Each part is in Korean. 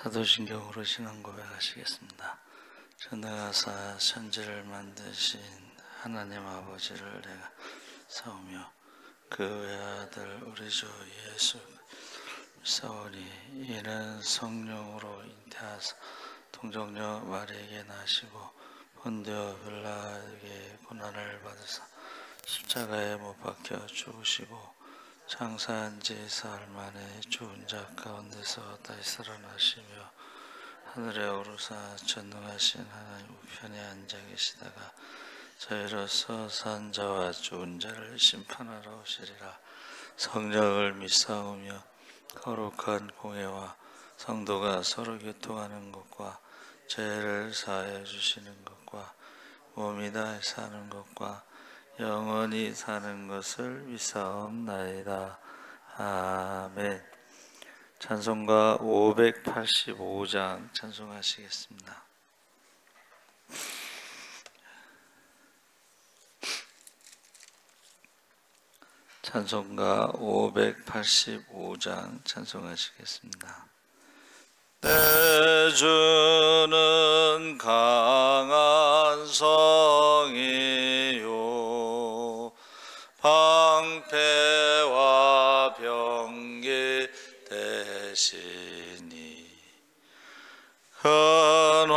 사도신경으로 신앙 고백하시겠습니다. 전능하사 천지를 만드신 하나님 아버지를 내가 사오며 그 외아들 우리 주 예수 사오니 이는 성령으로 잉태하사 동정녀 마리에게 나시고 본디오 빌라에게 고난을 받으사 십자가에 못 박혀 죽으시고 장사한 지 사흘 만에 죽은 자 가운데서 다시 살아나시며 하늘에 오르사 전능하신 하나님 우편에 앉아 계시다가 저희로서 산 자와 죽은 자를 심판하러 오시리라. 성령을 믿사오며 거룩한 공회와 성도가 서로 교통하는 것과 죄를 사하여 주시는 것과 몸이 다시 사는 것과 영원히 사는 것을 믿사옵나이다. 아멘. 찬송가 585장 찬송하시겠습니다. 찬송가 585장 찬송하시겠습니다. 내 주는 강한 성이요 방패와 병기 되시니 큰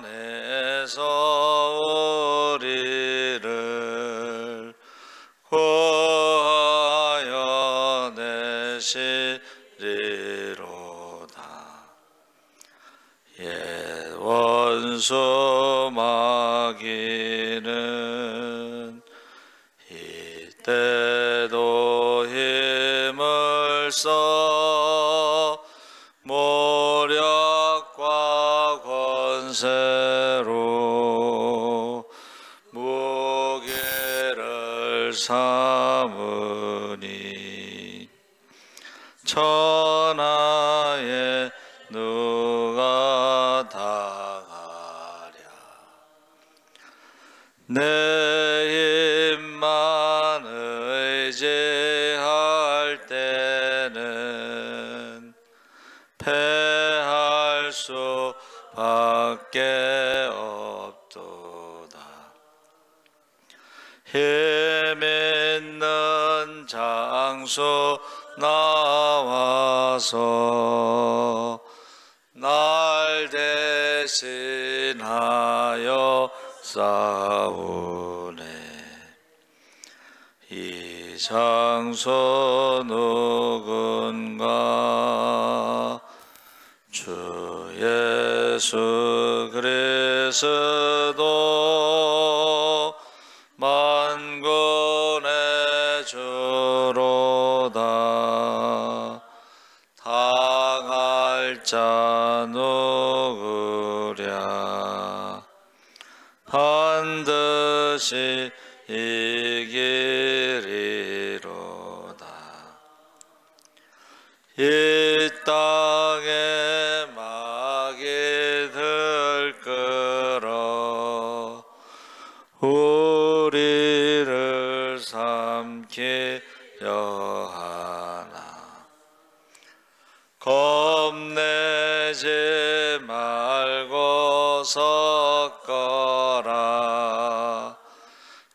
환난에서 우리를 구하여 내시리로다. 옛 원수 마귀는 이때도 힘을 써 모략과 권세로 무게를 삼으니 천하에 누가 당하랴. 내 힘만 의지할 때는 패할 수밖에 없도다. 힘 있는 장수 나와서 날 대신하여 싸우네. 이 장수 누군가 주 예수 그리스도 만군의 주로다. 당할 자 누구랴. 반드시 이기리로다. 이 땅에 마귀 들끓어 우리를 삼키려 하나. 겁내지 말고 섰거라.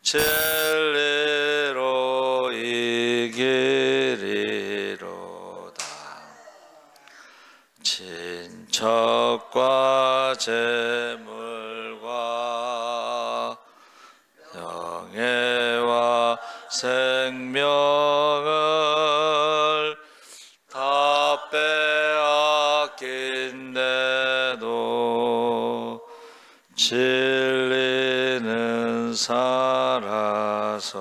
진리로 이기리로다. 친척과 재물과 명예와 생명을 다 빼앗긴데도 진리는 살아서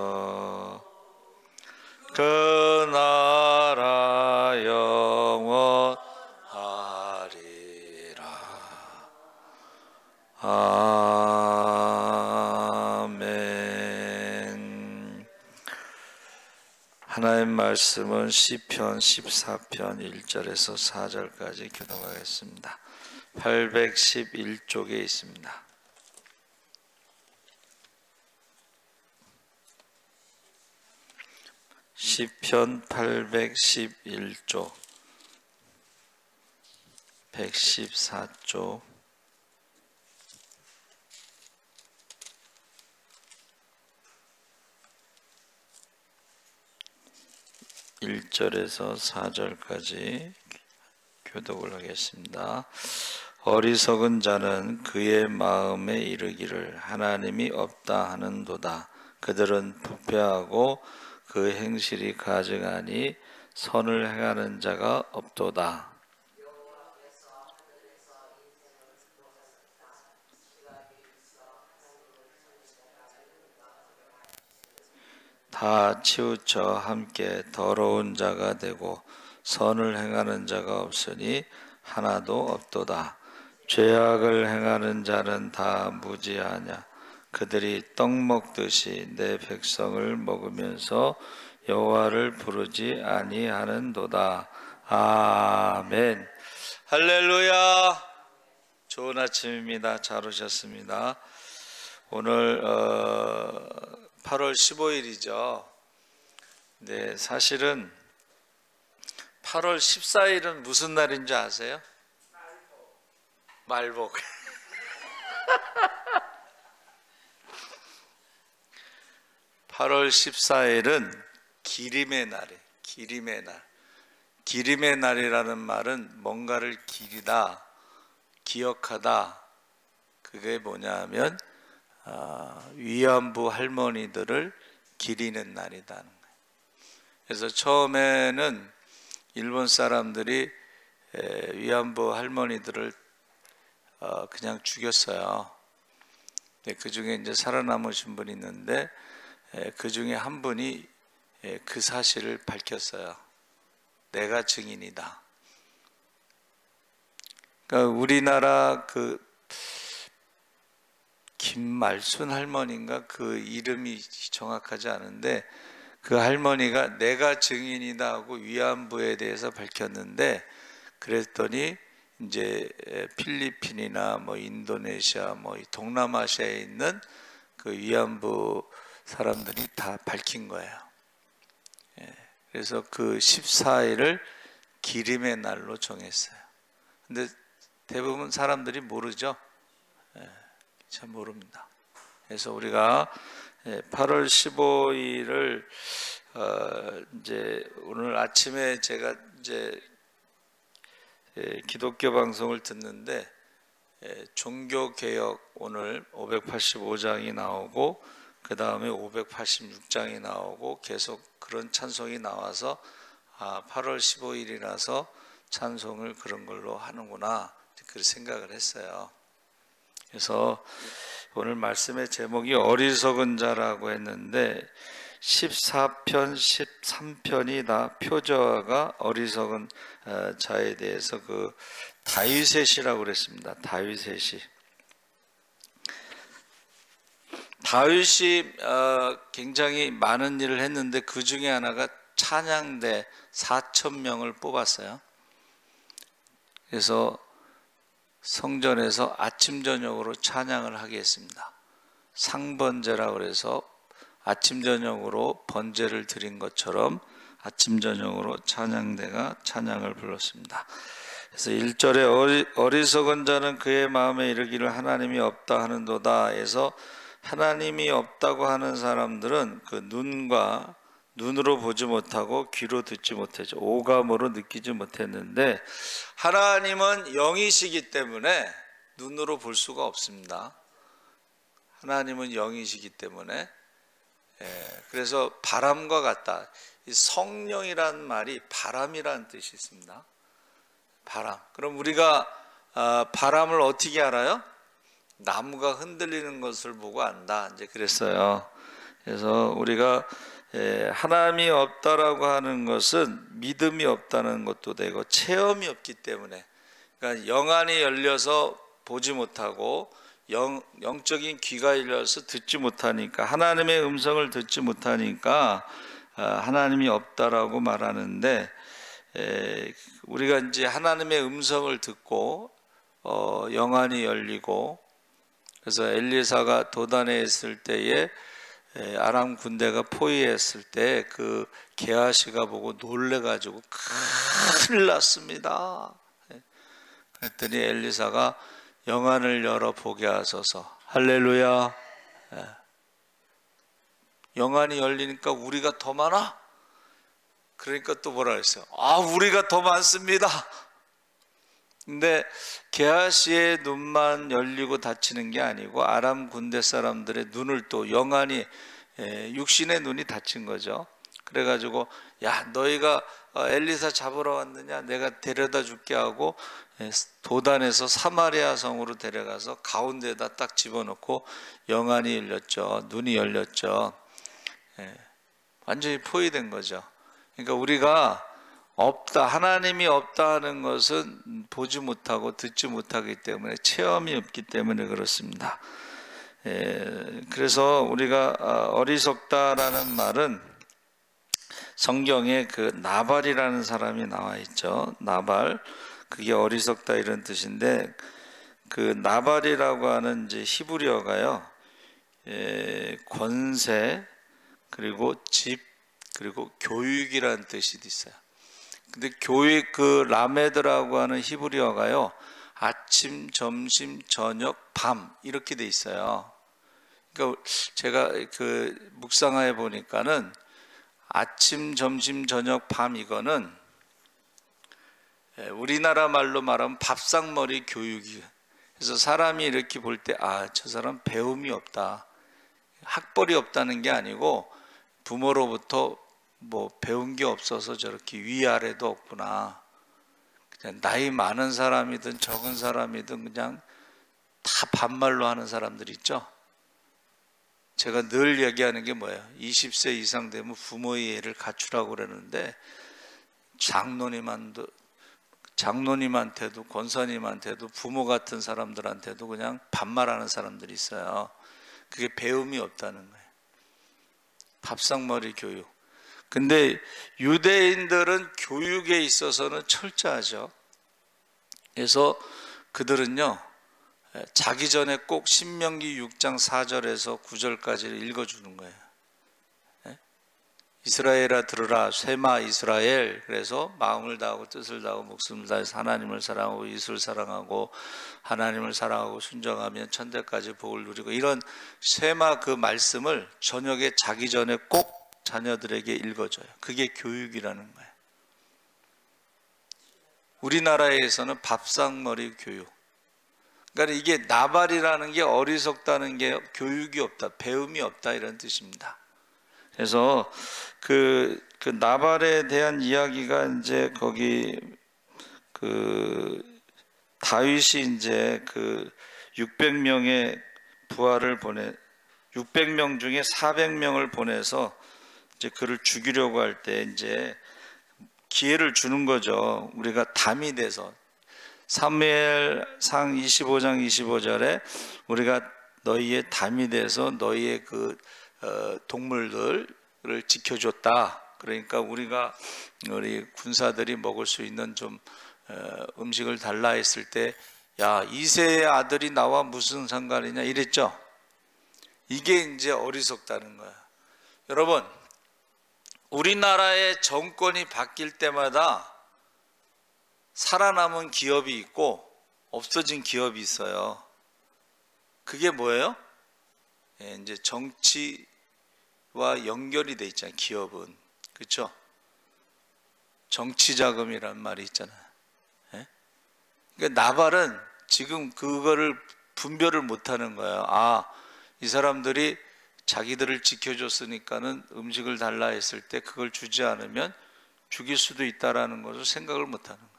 그 나라 영원하리라. 아멘. 하나님 말씀은 시편 14편 1절에서 4절까지 교독하겠습니다. 811쪽에 있습니다. 시편 811쪽 114쪽 1절에서 4절까지 교독을 하겠습니다. 어리석은 자는 그의 마음에 이르기를 하나님이 없다 하는도다. 그들은 부패하고 그 행실이 가증하니 선을 행하는 자가 없도다. 다 치우쳐 함께 더러운 자가 되고 선을 행하는 자가 없으니 하나도 없도다. 죄악을 행하는 자는 다 무지하냐. 그들이 떡 먹듯이 내 백성을 먹으면서 여호와를 부르지 아니하는도다. 아멘. 할렐루야. 좋은 아침입니다. 잘 오셨습니다. 오늘 8월 15일이죠. 네, 사실은 8월 14일은 무슨 날인 줄 아세요? 말복. 8월 14일은 기림의 날이에요. 기림의 날. 기림의 날이라는 말은 뭔가를 기리다, 기억하다. 그게 뭐냐면 위안부 할머니들을 기리는 날이다는 거예요. 그래서 처음에는 일본 사람들이 위안부 할머니들을 그냥 죽였어요. 그 중에 이제 살아남으신 분이 있는데 그 중에 한 분이 그 사실을 밝혔어요. 내가 증인이다. 그러니까 우리나라 그 김말순 할머니인가 그 이름이 정확하지 않은데 그 할머니가 내가 증인이다 하고 위안부에 대해서 밝혔는데 그랬더니 이제 필리핀이나 뭐 인도네시아 뭐 동남아시아에 있는 그 위안부 사람들이 다 밝힌 거예요. 그래서 그 14일을 기림의 날로 정했어요. 근데 대부분 사람들이 모르죠. 잘 모릅니다. 그래서 우리가 8월 15일을 이제 오늘 아침에 제가 이제 기독교 방송을 듣는데 종교개혁 오늘 585장이 나오고 그 다음에 586장이 나오고 계속 그런 찬송이 나와서 8월 15일이라서 찬송을 그런 걸로 하는구나 그렇게 생각을 했어요. 그래서 오늘 말씀의 제목이 어리석은 자라고 했는데 14편, 13편이 다 표저가 어리석은 자에 대해서 그 다윗의 시라고 그랬습니다. 다윗의 시. 다윗이 굉장히 많은 일을 했는데 그 중에 하나가 찬양대 4,000명을 뽑았어요. 그래서 성전에서 아침 저녁으로 찬양을 하게 했습니다. 상번제라고 그래서 아침 저녁으로 번제를 드린 것처럼 아침 저녁으로 찬양대가 찬양을 불렀습니다. 그래서 1절에 어리석은 자는 그의 마음에 이르기를 하나님이 없다 하는도다 해서 하나님이 없다고 하는 사람들은 그 눈으로 보지 못하고 귀로 듣지 못했죠. 오감으로 느끼지 못했는데 하나님은 영이시기 때문에 눈으로 볼 수가 없습니다. 하나님은 영이시기 때문에 그래서 바람과 같다. 이 성령이란 말이 바람이라는 뜻이 있습니다. 바람. 그럼 우리가 바람을 어떻게 알아요? 나무가 흔들리는 것을 보고 안다. 이제 그랬어요. 그래서 우리가 하나님이 없다라고 하는 것은 믿음이 없다는 것도 되고 체험이 없기 때문에 그러니까 영안이 열려서 보지 못하고 영적인 귀가 열려서 듣지 못하니까 하나님의 음성을 듣지 못하니까 하나님이 없다라고 말하는데 우리가 이제 하나님의 음성을 듣고 영안이 열리고 그래서 엘리사가 도단에 있을 때에 아람 군대가 포위했을 때 그 게하시가 보고 놀래가지고 큰일 났습니다. 그랬더니 엘리사가 영안을 열어 보게 하소서. 할렐루야. 영안이 열리니까 우리가 더 많아? 그러니까 또 뭐라 했어요? 아, 우리가 더 많습니다. 근데 게하시의 눈만 열리고 닫히는 게 아니고 아람 군대 사람들의 눈을 또 영안이 육신의 눈이 닫힌 거죠. 그래가지고 야, 너희가 엘리사 잡으러 왔느냐? 내가 데려다 줄게 하고 도단에서 사마리아 성으로 데려가서 가운데에다 딱 집어넣고 영안이 열렸죠. 눈이 열렸죠. 완전히 포위된 거죠. 그러니까 우리가 없다, 하나님이 없다 하는 것은 보지 못하고 듣지 못하기 때문에, 체험이 없기 때문에 그렇습니다. 그래서 우리가 어리석다라는 말은 성경에 그 나발이라는 사람이 나와 있죠. 나발, 그게 어리석다 이런 뜻인데, 그 나발이라고 하는 이제 히브리어가요, 권세, 그리고 집, 그리고 교육이라는 뜻이 있어요. 근데 교육, 그 라메드라고 하는 히브리어가요, 아침, 점심, 저녁, 밤 이렇게 돼 있어요. 그러니까 제가 그 묵상해 보니까는 아침, 점심, 저녁, 밤 이거는 우리나라 말로 말하면 밥상머리 교육이. 그래서 사람이 이렇게 볼 때 아, 저 사람 배움이 없다, 학벌이 없다는 게 아니고 부모로부터 뭐 배운 게 없어서 저렇게 위아래도 없구나. 그냥 나이 많은 사람이든 적은 사람이든 그냥 다 반말로 하는 사람들 있죠. 제가 늘 얘기하는 게 뭐예요? 20세 이상 되면 부모의 예를 갖추라고 그러는데 장로님한테도 권사님한테도 부모 같은 사람들한테도 그냥 반말하는 사람들이 있어요. 그게 배움이 없다는 거예요. 밥상머리 교육. 근데 유대인들은 교육에 있어서는 철저하죠. 그래서 그들은요, 자기 전에 꼭 신명기 6장 4절에서 9절까지를 읽어주는 거예요. 이스라엘아 들으라, 쇠마 이스라엘. 그래서 마음을 다하고 뜻을 다하고 목숨을 다해서 하나님을 사랑하고 이웃을 사랑하고 하나님을 사랑하고 순종하면 천대까지 복을 누리고, 이런 쇠마 그 말씀을 저녁에 자기 전에 꼭 자녀들에게 읽어줘요. 그게 교육이라는 거예요. 우리나라에서는 밥상머리 교육. 그러니까 이게 나발이라는 게 어리석다는 게 교육이 없다, 배움이 없다 이런 뜻입니다. 그래서 그 나발에 대한 이야기가 이제 거기 그 다윗이 이제 그 600명의 부하를 600명 중에 400명을 보내서 이제 그를 죽이려고 할 때 이제 기회를 주는 거죠. 우리가 담이 돼서, 사무엘상 25장 25절에 우리가 너희의 담이 돼서 너희의 그 동물들을 지켜줬다. 그러니까 우리 군사들이 먹을 수 있는 좀 음식을 달라 했을 때, 야, 이새의 아들이 나와 무슨 상관이냐 이랬죠. 이게 이제 어리석다는 거야. 여러분, 우리나라의 정권이 바뀔 때마다 살아남은 기업이 있고 없어진 기업이 있어요. 그게 뭐예요? 이제 정치와 연결이 돼 있잖아요. 기업은, 그렇죠? 정치 자금이란 말이 있잖아요. 그러니까 나발은 지금 그거를 분별을 못하는 거예요. 아, 이 사람들이 자기들을 지켜줬으니까는 음식을 달라 했을 때 그걸 주지 않으면 죽일 수도 있다라는 것을 생각을 못하는 거예요.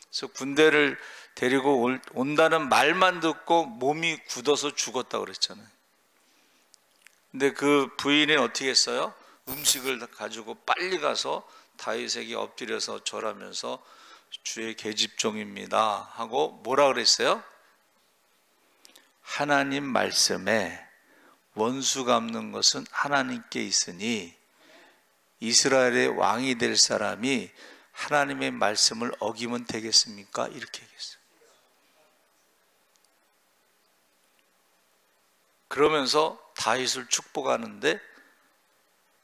그래서 군대를 데리고 온다는 말만 듣고 몸이 굳어서 죽었다고 그랬잖아요. 근데 그 부인이 어떻게 했어요? 음식을 가지고 빨리 가서 다윗에게 엎드려서 절하면서 주의 계집종입니다 하고 뭐라 그랬어요? 하나님 말씀에 원수 갚는 것은 하나님께 있으니 이스라엘의 왕이 될 사람이 하나님의 말씀을 어기면 되겠습니까? 이렇게 얘기했어요. 그러면서 다윗을 축복하는데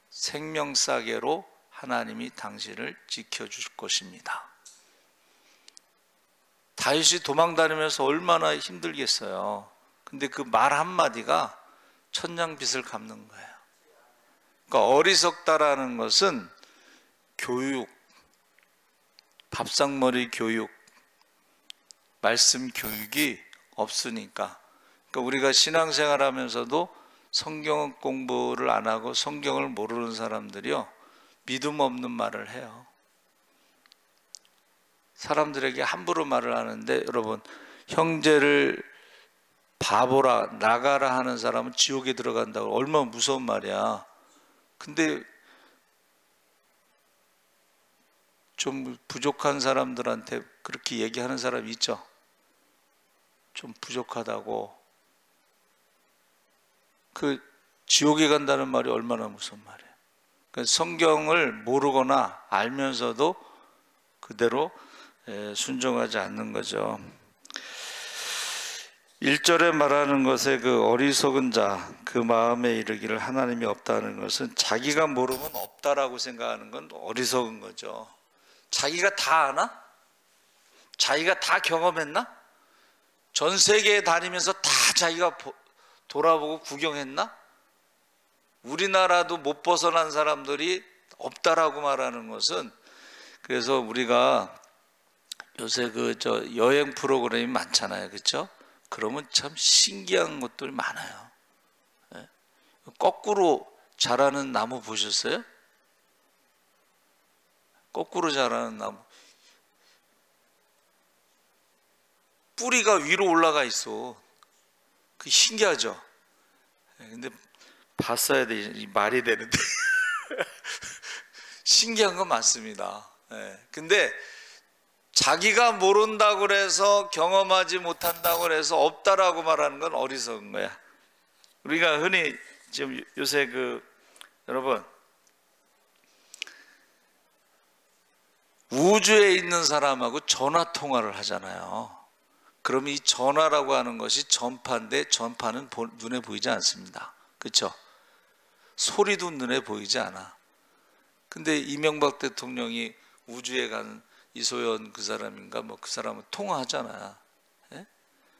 생명싸개로 하나님이 당신을 지켜줄 것입니다. 다윗이 도망다니면서 얼마나 힘들겠어요. 근데 그 말 한마디가 천냥빚을 갚는 거예요. 그러니까 어리석다라는 것은 교육, 밥상머리 교육, 말씀 교육이 없으니까. 그러니까 우리가 신앙생활 하면서도 성경 공부를 안 하고 성경을 모르는 사람들이요, 믿음 없는 말을 해요. 사람들에게 함부로 말을 하는데, 여러분, 형제를 바보라, 나가라 하는 사람은 지옥에 들어간다고. 얼마나 무서운 말이야. 근데 좀 부족한 사람들한테 그렇게 얘기하는 사람이 있죠. 좀 부족하다고. 그 지옥에 간다는 말이 얼마나 무서운 말이에요. 그러니까 성경을 모르거나 알면서도 그대로 순종하지 않는 거죠. 1절에 말하는 것에 그 어리석은 자, 그 마음에 이르기를 하나님이 없다는 것은 자기가 모르면 없다라고 생각하는 건 어리석은 거죠. 자기가 다 아나? 자기가 다 경험했나? 전 세계에 다니면서 다 자기가 돌아보고 구경했나? 우리나라도 못 벗어난 사람들이 없다라고 말하는 것은, 그래서 우리가 요새 여행 프로그램이 많잖아요, 그렇죠? 그러면 참 신기한 것들이 많아요. 거꾸로 자라는 나무 보셨어요? 거꾸로 자라는 나무, 뿌리가 위로 올라가 있어. 그 신기하죠? 근데 봤어야 돼, 말이 되는데. 신기한 건 맞습니다. 근데 자기가 모른다고 그래서, 경험하지 못한다고 그래서 없다라고 말하는 건 어리석은 거야. 우리가 흔히 지금 요새 여러분, 우주에 있는 사람하고 전화 통화를 하잖아요. 그럼 이 전화라고 하는 것이 전파인데, 전파는 눈에 보이지 않습니다. 그렇죠? 소리도 눈에 보이지 않아. 근데 이명박 대통령이 우주에 간 이소연 그 사람인가 그 사람은 통화하잖아.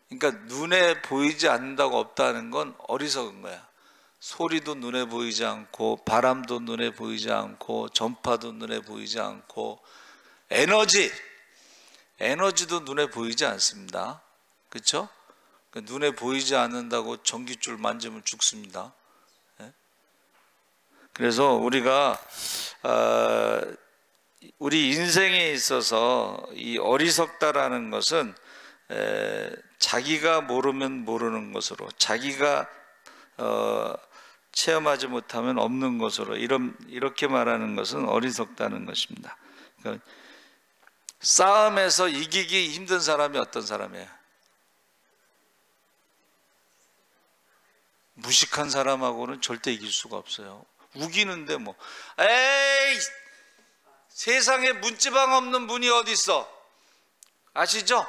그러니까 눈에 보이지 않는다고 없다는 건 어리석은 거야. 소리도 눈에 보이지 않고, 바람도 눈에 보이지 않고, 전파도 눈에 보이지 않고, 에너지도 눈에 보이지 않습니다. 그렇죠? 눈에 보이지 않는다고 전깃줄 만지면 죽습니다. 그래서 우리가 우리 인생에 있어서 이 어리석다라는 것은 자기가 모르면 모르는 것으로, 자기가 체험하지 못하면 없는 것으로, 이렇게 말하는 것은 어리석다는 것입니다. 그러니까 싸움에서 이기기 힘든 사람이 어떤 사람이에요? 무식한 사람하고는 절대 이길 수가 없어요. 우기는데 에이, 세상에 문지방 없는 문이 어디 있어? 아시죠?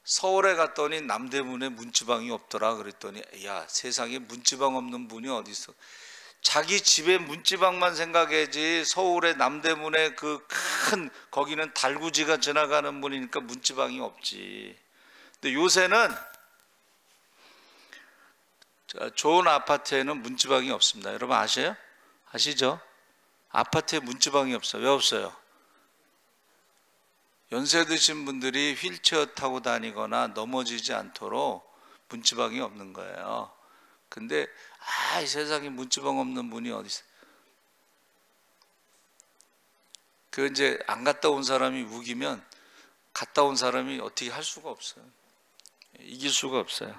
서울에 갔더니 남대문에 문지방이 없더라. 그랬더니, 야, 세상에 문지방 없는 문이 어디 있어? 자기 집에 문지방만 생각해야지. 서울의 남대문에 거기는 달구지가 지나가는 문이니까 문지방이 없지. 근데 요새는 좋은 아파트에는 문지방이 없습니다. 여러분 아시죠? 아파트에 문지방이 없어요. 왜 없어요? 연세 드신 분들이 휠체어 타고 다니거나 넘어지지 않도록 문지방이 없는 거예요. 근데 이 세상에 문지방 없는 문이 어디 있어? 이제 안 갔다 온 사람이 우기면 갔다 온 사람이 어떻게 할 수가 없어요. 이길 수가 없어요.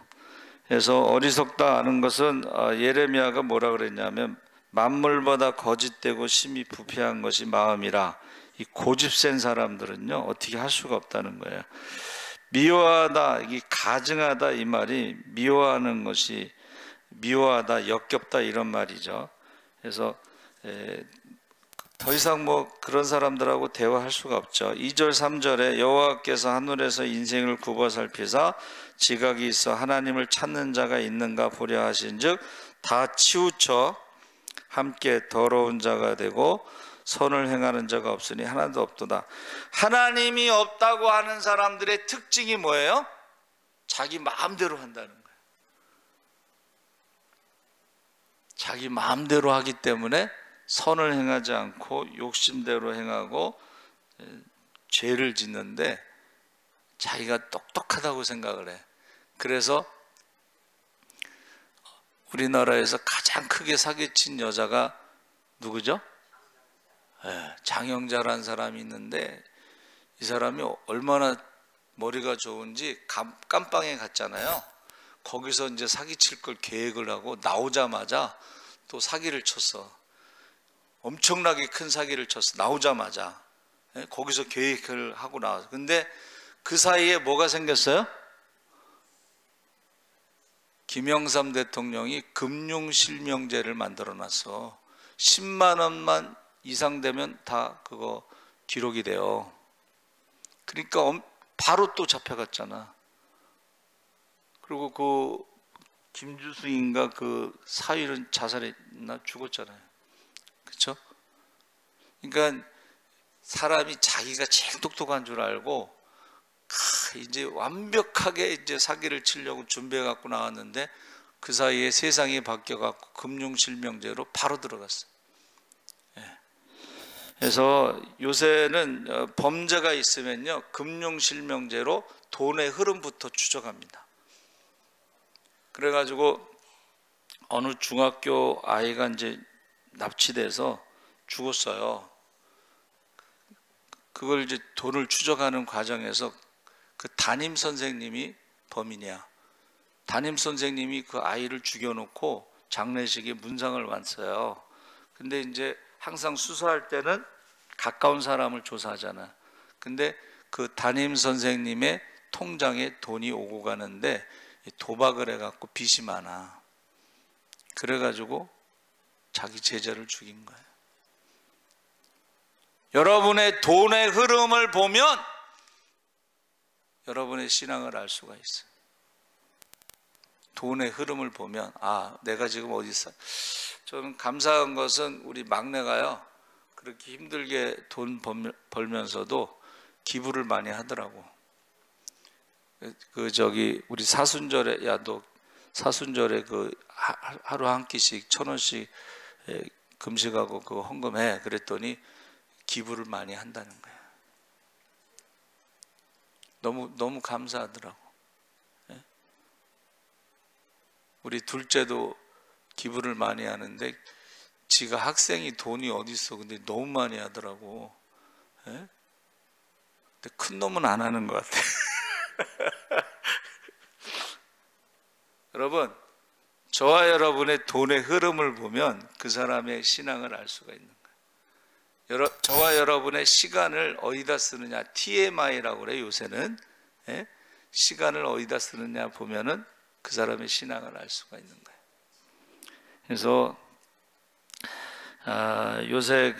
그래서 어리석다 하는 것은 예레미야가 뭐라 그랬냐면, 만물보다 거짓되고 심히 부패한 것이 마음이라. 이 고집센 사람들은요 어떻게 할 수가 없다는 거예요. 미워하다, 이게 가증하다, 이 말이 미워하는 것이 미워하다, 역겹다, 이런 말이죠. 그래서 더 이상 그런 사람들하고 대화할 수가 없죠. 2절 3절에 여호와께서 하늘에서 인생을 굽어 살피사 지각이 있어 하나님을 찾는 자가 있는가 보려 하신즉 다 치우쳐 함께 더러운 자가 되고 선을 행하는 자가 없으니 하나도 없도다. 하나님이 없다고 하는 사람들의 특징이 뭐예요? 자기 마음대로 한다는 거예요. 자기 마음대로 하기 때문에 선을 행하지 않고 욕심대로 행하고 죄를 짓는데 자기가 똑똑하다고 생각을 해. 그래서 우리나라에서 가장 크게 사기친 여자가 누구죠? 장영자라는 사람이 있는데, 이 사람이 얼마나 머리가 좋은지 깜빵에 갔잖아요. 거기서 이제 사기칠 걸 계획을 하고 나오자마자 또 사기를 쳤어. 엄청나게 큰 사기를 쳤어. 나오자마자. 거기서 계획을 하고 나와서. 근데 그 사이에 뭐가 생겼어요? 김영삼 대통령이 금융실명제를 만들어 놨어. 10만 원만 이상 되면 다 그거 기록이 돼요. 그러니까 바로 또 잡혀갔잖아. 그리고 그 김주수인가 그 사위는 자살했나 죽었잖아요. 그렇죠? 그러니까 사람이 자기가 제일 똑똑한 줄 알고 이제 완벽하게 이제 사기를 치려고 준비해 갖고 나왔는데 그 사이에 세상이 바뀌어 갖고 금융실명제로 바로 들어갔어. 그래서 요새는 범죄가 있으면요 금융실명제로 돈의 흐름부터 추적합니다. 그래가지고 어느 중학교 아이가 이제 납치돼서 죽었어요. 그걸 이제 돈을 추적하는 과정에서 그 담임 선생님이 범인이야. 담임 선생님이 그 아이를 죽여놓고 장례식에 문상을 왔어요. 근데 이제 항상 수사할 때는 가까운 사람을 조사하잖아. 근데 그 담임 선생님의 통장에 돈이 오고 가는데 도박을 해갖고 빚이 많아. 그래가지고 자기 제자를 죽인 거예요. 여러분의 돈의 흐름을 보면 여러분의 신앙을 알 수가 있어요. 돈의 흐름을 보면 내가 지금 어디 있어. 저는 감사한 것은 우리 막내가요 그렇게 힘들게 돈 벌면서도 기부를 많이 하더라고. 우리 사순절에 너 사순절에 그 하루 한 끼씩 1,000원씩 금식하고 그거 헌금해. 그랬더니 기부를 많이 한다는 거예요. 너무 감사하더라고. 우리 둘째도 기부를 많이 하는데 지가 학생이 돈이 어디 있어. 근데 너무 많이 하더라고. 근데 큰 놈은 안 하는 것 같아. 여러분, 저와 여러분의 돈의 흐름을 보면 그 사람의 신앙을 알 수가 있는 거예요. 저와 여러분의 시간을 어디다 쓰느냐, TMI라고 그래요 요새는. 시간을 어디다 쓰느냐 보면은 그 사람의 신앙을 알 수가 있는 거예요. 그래서 요새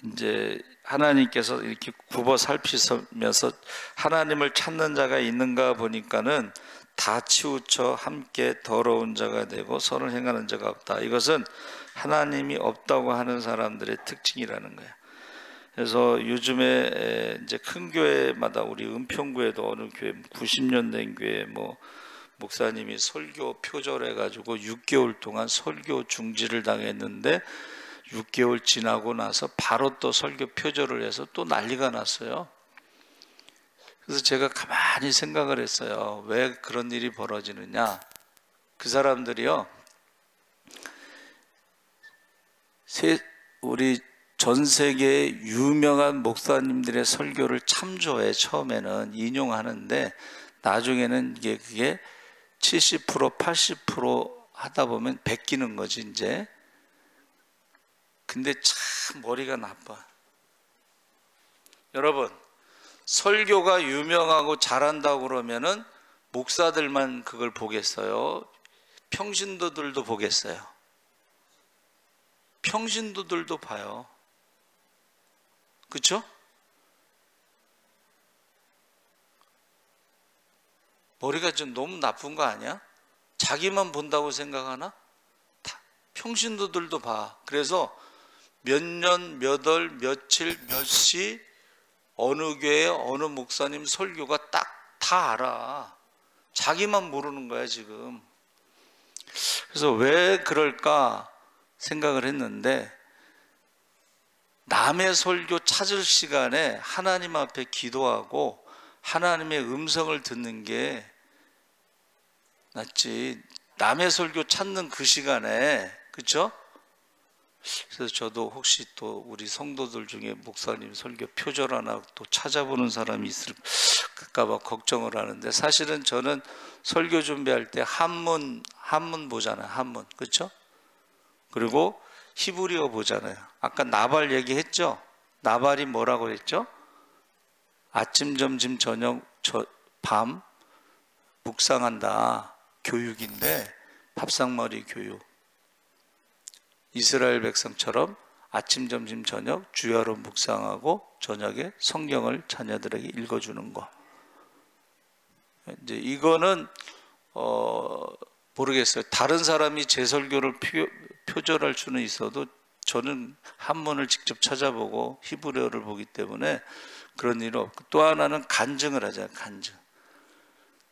이제 하나님께서 이렇게 굽어 살피면서 하나님을 찾는 자가 있는가 보니까는 다 치우쳐 함께 더러운 자가 되고 선을 행하는 자가 없다. 이것은 하나님이 없다고 하는 사람들의 특징이라는 거예요. 그래서 요즘에 이제 큰 교회마다 우리 은평구에도 어느 교회 90년 된 교회 목사님이 설교 표절해 가지고 6개월 동안 설교 중지를 당했는데 6개월 지나고 나서 바로 또 설교 표절을 해서 또 난리가 났어요. 그래서 제가 가만히 생각을 했어요. 왜 그런 일이 벌어지느냐. 그 사람들이요 우리 전 세계 유명한 목사님들의 설교를 참조해. 처음에는 인용하는데 나중에는 그게 70% 80% 하다 보면 베끼는 거지 이제. 근데 참 머리가 나빠. 여러분, 설교가 유명하고 잘한다고 그러면은 목사들만 그걸 보겠어요? 평신도들도 보겠어요? 평신도들도 봐요. 그렇죠? 머리가 좀 너무 나쁜 거 아니야? 자기만 본다고 생각하나? 평신도들도 봐. 그래서 몇 년, 몇 월, 며칠, 몇 시, 어느 교회, 어느 목사님 설교가 딱 다 알아. 자기만 모르는 거야 지금. 그래서 왜 그럴까 생각을 했는데, 남의 설교 찾을 시간에 하나님 앞에 기도하고 하나님의 음성을 듣는 게 낫지, 남의 설교 찾는 그 시간에. 그렇죠? 그래서 저도 혹시 또 우리 성도들 중에 목사님 설교 표절 하나 또 찾아보는 사람이 있을까 봐 걱정을 하는데, 사실은 저는 설교 준비할 때 한문 보잖아요. 한문. 그렇죠? 그리고 히브리어 보잖아요. 아까 나발 얘기했죠? 나발이 뭐라고 했죠? 아침, 점심, 저녁, 밤 묵상한다. 교육인데, 밥상머리 교육. 이스라엘 백성처럼 아침, 점심, 저녁 주야로 묵상하고 저녁에 성경을 자녀들에게 읽어주는 거. 이제 이거는 모르겠어요. 다른 사람이 제 설교를 표절할 수는 있어도 저는 한문을 직접 찾아보고 히브리어를 보기 때문에 그런 일은 없고, 또 하나는 간증을 하잖아요. 간증.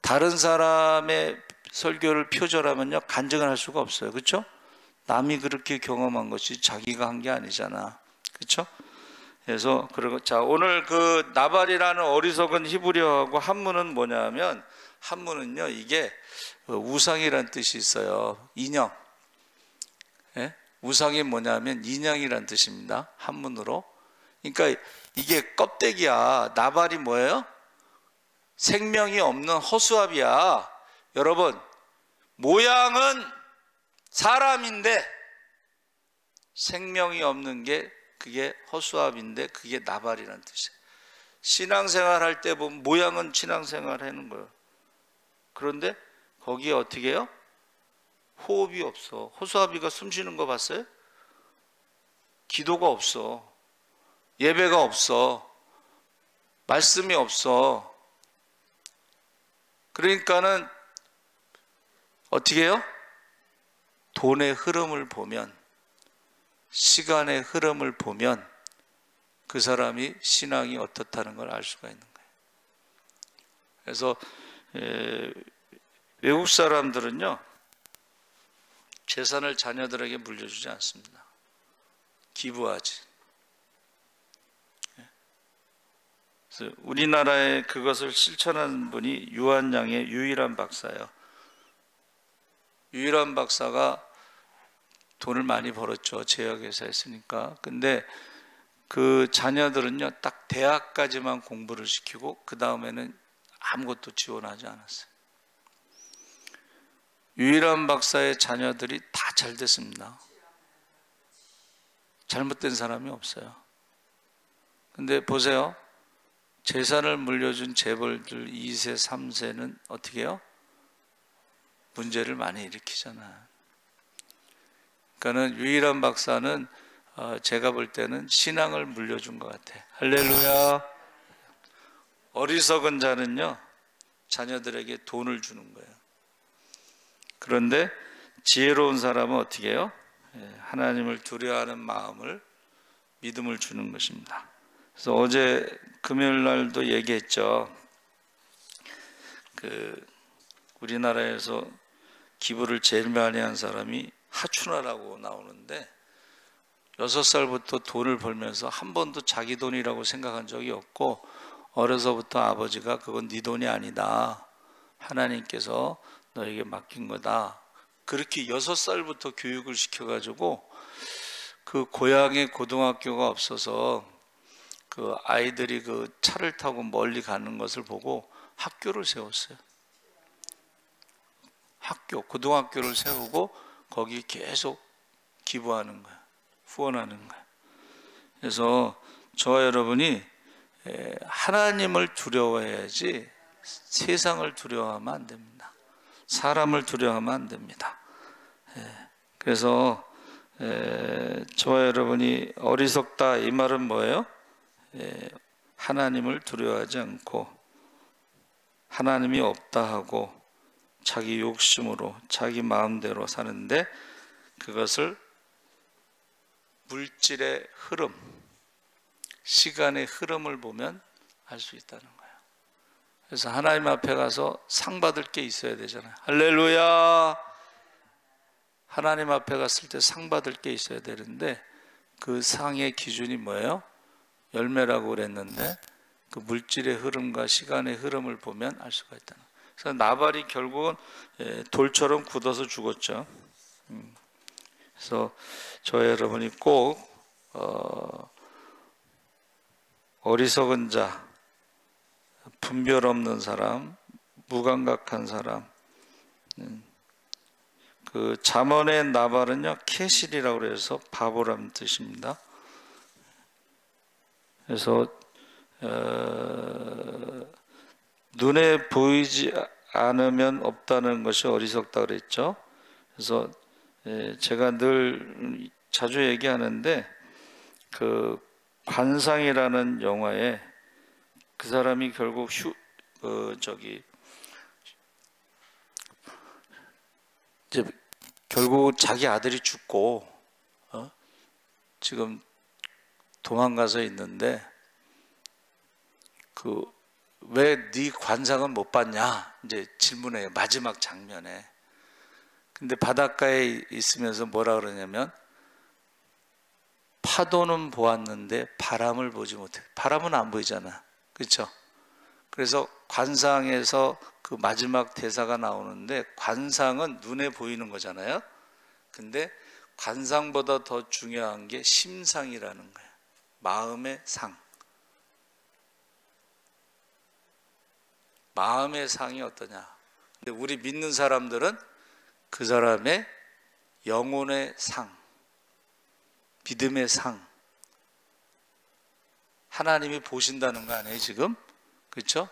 다른 사람의 설교를 표절하면요, 간증을 할 수가 없어요. 그렇죠? 남이 그렇게 경험한 것이 자기가 한 게 아니잖아. 그렇죠? 그래서 자, 오늘 그 나발이라는 어리석은 히브리어하고 한문은 뭐냐면, 한문은요, 이게 우상이란 뜻이 있어요. 인형. 예? 우상이 뭐냐면 인형이란 뜻입니다. 한문으로. 그러니까 이게 껍데기야. 나발이 뭐예요? 생명이 없는 허수아비야. 여러분, 모양은 사람인데 생명이 없는 게 그게 허수아비인데 그게 나발이라는 뜻이에요. 신앙생활 할 때 보면 모양은 신앙생활 하는 거예요. 그런데 거기에 어떻게 해요? 호흡이 없어. 허수아비가 숨 쉬는 거 봤어요? 기도가 없어. 예배가 없어. 말씀이 없어. 그러니까는 어떻게 해요? 돈의 흐름을 보면, 시간의 흐름을 보면 그 사람이 신앙이 어떻다는 걸 알 수가 있는 거예요. 그래서 외국 사람들은요, 재산을 자녀들에게 물려주지 않습니다. 기부하지. 그래서 우리나라에 그것을 실천하는 분이 유한양의 유일한 박사예요. 유일한 박사가 돈을 많이 벌었죠. 제약회사 했으니까. 근데 그 자녀들은요, 딱 대학까지만 공부를 시키고 그 다음에는 아무것도 지원하지 않았어요. 유일한 박사의 자녀들이 다 잘 됐습니다. 잘못된 사람이 없어요. 근데 보세요. 재산을 물려준 재벌들 2세, 3세는 어떻게 해요? 문제를 많이 일으키잖아요. 그러니까는 유일한 박사는 제가 볼 때는 신앙을 물려준 것 같아. 할렐루야. 어리석은 자는요, 자녀들에게 돈을 주는 거예요. 그런데 지혜로운 사람은 어떻게 해요? 하나님을 두려워하는 마음을, 믿음을 주는 것입니다. 그래서 어제 금요일 날도 얘기했죠. 우리나라에서 기부를 제일 많이 한 사람이 하춘화라고 나오는데, 6살부터 돈을 벌면서 한 번도 자기 돈이라고 생각한 적이 없고, 어려서부터 아버지가 그건 네 돈이 아니다, 하나님께서 너에게 맡긴 거다, 그렇게 6살부터 교육을 시켜가지고, 그 고향에 고등학교가 없어서 그 아이들이 그 차를 타고 멀리 가는 것을 보고 학교를 세웠어요. 고등학교를 세우고 거기 계속 기부하는 거야. 후원하는 거야. 그래서 저와 여러분이 하나님을 두려워해야지 세상을 두려워하면 안 됩니다. 사람을 두려워하면 안 됩니다. 그래서 저와 여러분이 어리석다, 이 말은 뭐예요? 하나님을 두려워하지 않고 하나님이 없다 하고 자기 욕심으로 자기 마음대로 사는데, 그것을 물질의 흐름, 시간의 흐름을 보면 알 수 있다는 거예요. 그래서 하나님 앞에 가서 상 받을 게 있어야 되잖아요. 할렐루야. 하나님 앞에 갔을 때 상 받을 게 있어야 되는데 그 상의 기준이 뭐예요? 열매라고 그랬는데 그 물질의 흐름과 시간의 흐름을 보면 알 수가 있다는 거예요. 그래서 나발이 결국은 돌처럼 굳어서 죽었죠. 그래서 저 여러분이 꼭 어리석은 자, 분별 없는 사람, 무감각한 사람. 그 잠언의 나발은요 캐실이라고 그래서 바보라는 뜻입니다. 그래서 눈에 보이지 않으면 없다는 것이 어리석다 그랬죠. 그래서 제가 늘 자주 얘기하는데 그 관상이라는 영화에 그 사람이 결국 이제 결국 자기 아들이 죽고 지금 도망가서 있는데 그 왜 네 관상은 못 봤냐 이제 질문해요. 마지막 장면에. 근데 바닷가에 있으면서 뭐라 그러냐면 파도는 보았는데 바람을 보지 못해. 바람은 안 보이잖아. 그렇죠? 그래서 관상에서 그 마지막 대사가 나오는데 관상은 눈에 보이는 거잖아요. 근데 관상보다 더 중요한 게 심상이라는 거예요. 마음의 상. 마음의 상이 어떠냐. 근데 우리 믿는 사람들은 그 사람의 영혼의 상, 믿음의 상, 하나님이 보신다는 거 아니에요 지금? 그렇죠?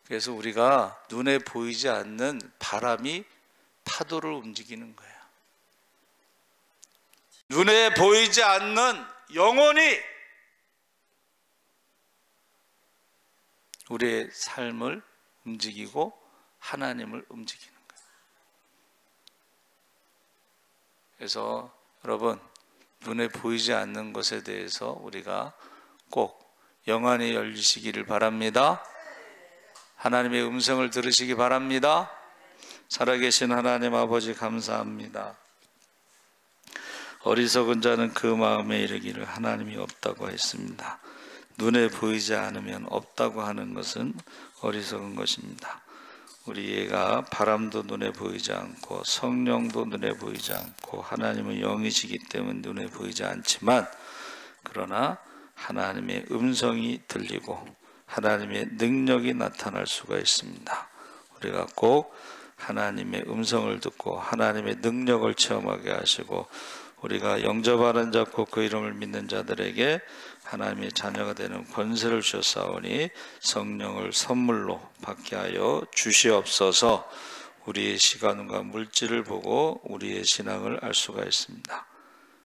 그래서 우리가 눈에 보이지 않는 바람이 파도를 움직이는 거예요. 눈에 보이지 않는 영혼이 우리의 삶을 움직이고 하나님을 움직이는 거예요. 그래서 여러분 눈에 보이지 않는 것에 대해서 우리가 꼭 영안이 열리시기를 바랍니다. 하나님의 음성을 들으시기 바랍니다. 살아계신 하나님 아버지 감사합니다. 어리석은 자는 그 마음에 이르기를 하나님이 없다고 했습니다. 눈에 보이지 않으면 없다고 하는 것은 어리석은 것입니다. 우리 애가 바람도 눈에 보이지 않고 성령도 눈에 보이지 않고 하나님은 영이시기 때문에 눈에 보이지 않지만 그러나 하나님의 음성이 들리고 하나님의 능력이 나타날 수가 있습니다. 우리가 꼭 하나님의 음성을 듣고 하나님의 능력을 체험하게 하시고 우리가 영접하는 자고 그 이름을 믿는 자들에게 하나님의 자녀가 되는 권세를 주셨사오니 성령을 선물로 받게 하여 주시옵소서. 우리의 시간과 물질을 보고 우리의 신앙을 알 수가 있습니다.